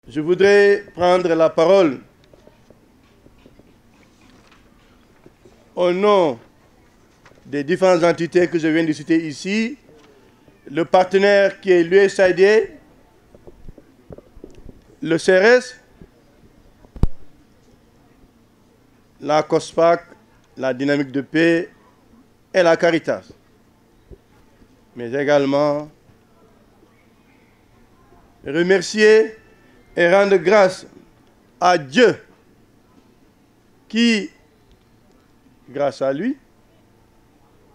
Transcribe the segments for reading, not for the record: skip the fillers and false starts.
Je voudrais prendre la parole au nom des différentes entités que je viens de citer ici, le partenaire qui est l'USAID, le CRS, la COSPAC, la Dynamique de Paix et la Caritas. Mais également remercier et rendre grâce à Dieu qui, grâce à lui,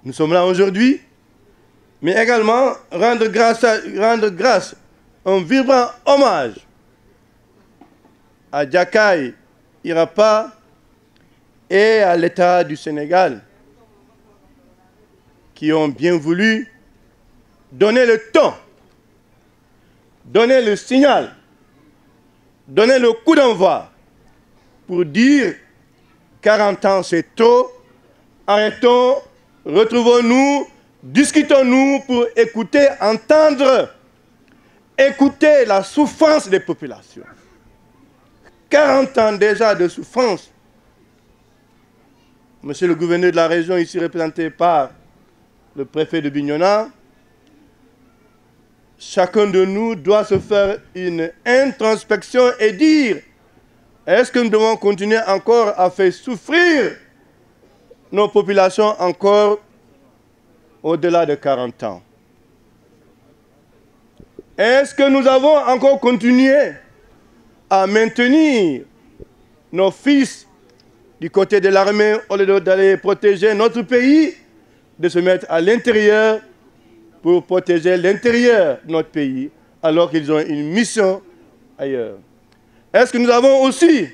nous sommes là aujourd'hui, mais également rendre grâce, un vibrant hommage à Diakai Irapa et à l'État du Sénégal qui ont bien voulu donner le ton, donner le signal, donner le coup d'envoi pour dire 40 ans c'est trop, arrêtons, retrouvons-nous, discutons-nous pour écouter, entendre, écouter la souffrance des populations. 40 ans déjà de souffrance. Monsieur le gouverneur de la région, ici représenté par le préfet de Bignona, chacun de nous doit se faire une introspection et dire, est-ce que nous devons continuer encore à faire souffrir nos populations encore au-delà de 40 ans? Est-ce que nous avons encore continué à maintenir nos fils du côté de l'armée au lieu d'aller protéger notre pays, de se mettre à l'intérieur pour protéger l'intérieur de notre pays, alors qu'ils ont une mission ailleurs? Est-ce que nous avons aussi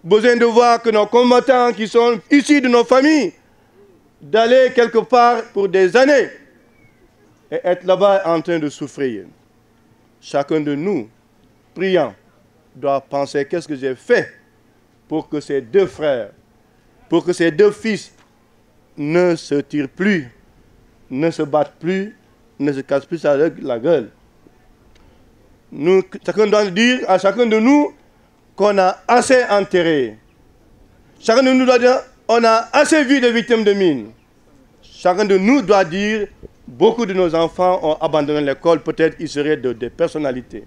besoin de voir que nos combattants qui sont issus de nos familles, d'aller quelque part pour des années et être là-bas en train de souffrir? Chacun de nous, priant, doit penser qu'est-ce que j'ai fait pour que ces deux frères, pour que ces deux fils ne se tirent plus, ne se battent plus, ne se cassent plus la gueule. Chacun doit dire à chacun de nous qu'on a assez enterré. Chacun de nous doit dire on a assez vu de victimes de mines. Chacun de nous doit dire beaucoup de nos enfants ont abandonné l'école, peut-être ils seraient des personnalités.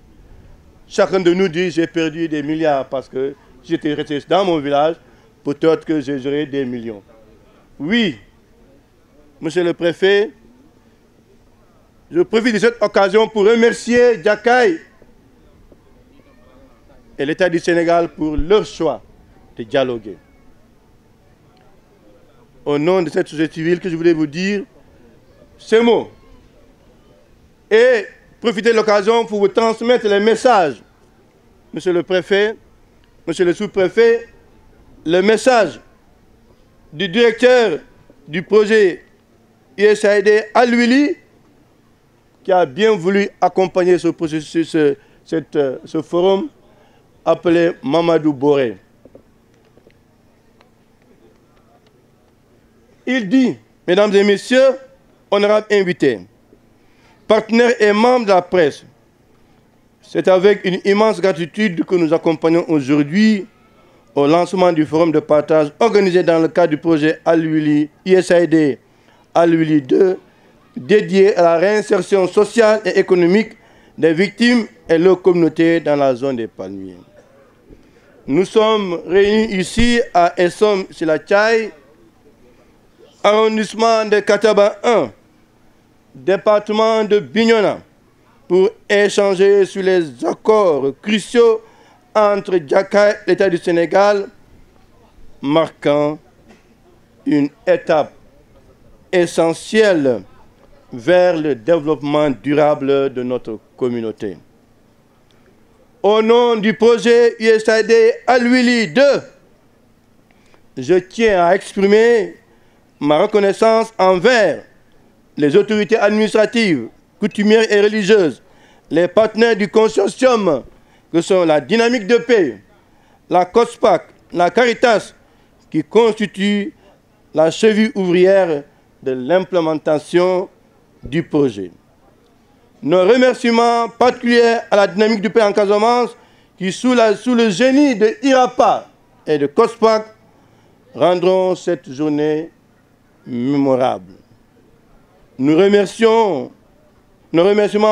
Chacun de nous dit j'ai perdu des milliards parce que j'étais resté dans mon village, peut-être que j'aurai des millions. Oui, monsieur le préfet, je profite de cette occasion pour remercier Diakai et l'État du Sénégal pour leur choix de dialoguer. Au nom de cette société civile que je voulais vous dire ces mots et profiter de l'occasion pour vous transmettre les messages, monsieur le préfet, monsieur le sous-préfet, le message du directeur du projet USAID Alwili, qui a bien voulu accompagner ce processus, ce forum appelé Mamadou Boré. Il dit, mesdames et messieurs, honorables invités, partenaires et membres de la presse, c'est avec une immense gratitude que nous accompagnons aujourd'hui au lancement du forum de partage organisé dans le cadre du projet Alwili, USAID Alwili 2, dédié à la réinsertion sociale et économique des victimes et leurs communautés dans la zone des palmiers. Nous sommes réunis ici à Essom-Silachai, arrondissement de Kataba 1, département de Bignona, pour échanger sur les accords cruciaux entre Diakai et l'État du Sénégal, marquant une étape essentielle vers le développement durable de notre communauté. Au nom du projet USAID Alwili 2, je tiens à exprimer ma reconnaissance envers les autorités administratives, coutumières et religieuses, les partenaires du consortium que sont la Dynamique de Paix, la COSPAC, la Caritas, qui constituent la cheville ouvrière de l'implémentation du projet. Nos remerciements particuliers à la Dynamique de Paix en Casamance qui, sous le génie de IRAPA et de COSPAC, rendront cette journée mémorable. Nos remerciements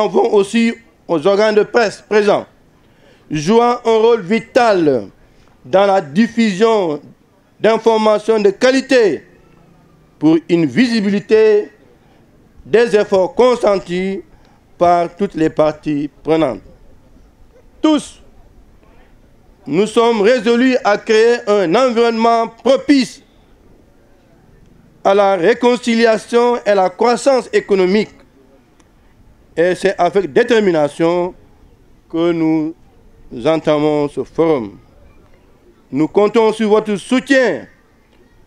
vont aussi aux organes de presse présents, jouant un rôle vital dans la diffusion d'informations de qualité pour une visibilité des efforts consentis par toutes les parties prenantes. Tous, nous sommes résolus à créer un environnement propice à la réconciliation et à la croissance économique. Et c'est avec détermination que nous entamons ce forum. Nous comptons sur votre soutien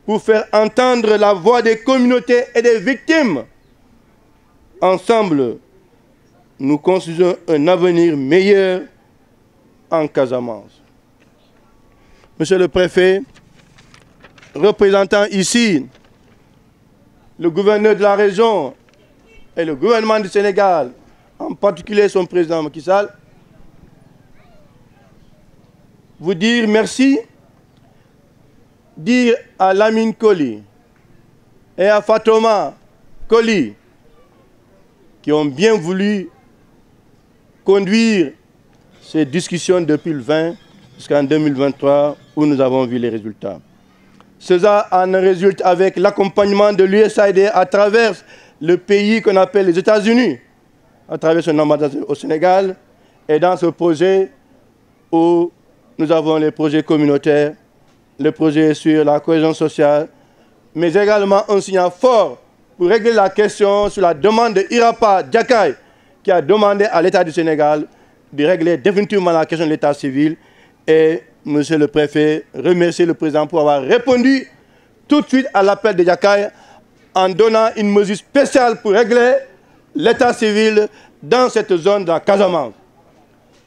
pour faire entendre la voix des communautés et des victimes. Ensemble, nous construisons un avenir meilleur en Casamance. Monsieur le préfet, représentant ici le gouverneur de la région et le gouvernement du Sénégal, en particulier son président Macky Sall, vous dire merci, dire à Lamine Koli et à Fatoma Koli qui ont bien voulu conduire ces discussions depuis le 20 jusqu'en 2023 où nous avons vu les résultats. Cela en résulte avec l'accompagnement de l'USAID à travers le pays qu'on appelle les États-Unis, à travers son ambassade au Sénégal, et dans ce projet où nous avons les projets communautaires, le projet sur la cohésion sociale, mais également un signal fort pour régler la question sur la demande de IRAPA Diakai, qui a demandé à l'État du Sénégal de régler définitivement la question de l'état civil. Et monsieur le préfet, remercier le président pour avoir répondu tout de suite à l'appel de Diakai en donnant une mesure spéciale pour régler l'état civil dans cette zone de la Casamance,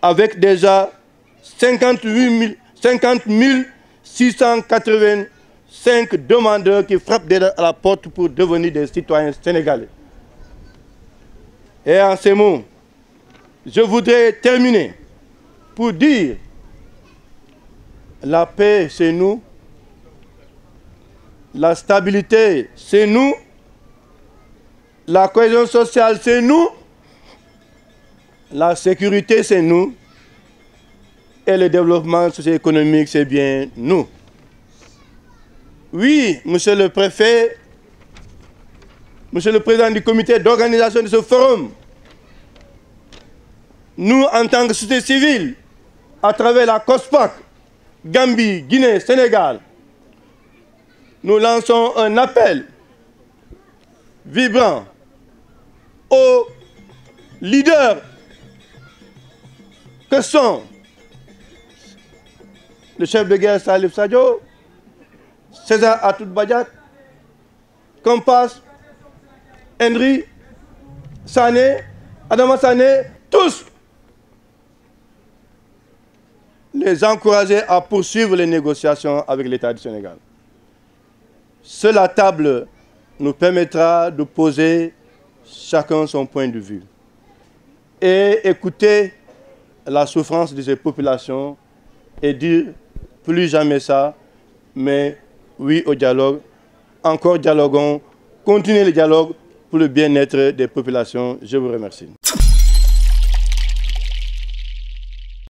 avec déjà 50 685 demandeurs qui frappent à la porte pour devenir des citoyens sénégalais. Et en ces mots, je voudrais terminer pour dire la paix, c'est nous. La stabilité, c'est nous. La cohésion sociale, c'est nous. La sécurité, c'est nous. Et le développement socio-économique, c'est bien nous. Oui, monsieur le préfet, monsieur le président du comité d'organisation de ce forum, nous, en tant que société civile, à travers la COSPAC, Gambie, Guinée, Sénégal, nous lançons un appel vibrant aux leaders que sont le chef de guerre Salif Sadio, César Atoute Badiat, Kompas, Henry, Sané, Adama Sané, tous les encourager à poursuivre les négociations avec l'État du Sénégal. Seule la table nous permettra de poser chacun son point de vue et écouter la souffrance de ces populations et dire plus jamais ça, mais oui au dialogue, encore dialoguons, continuez le dialogue pour le bien-être des populations. Je vous remercie.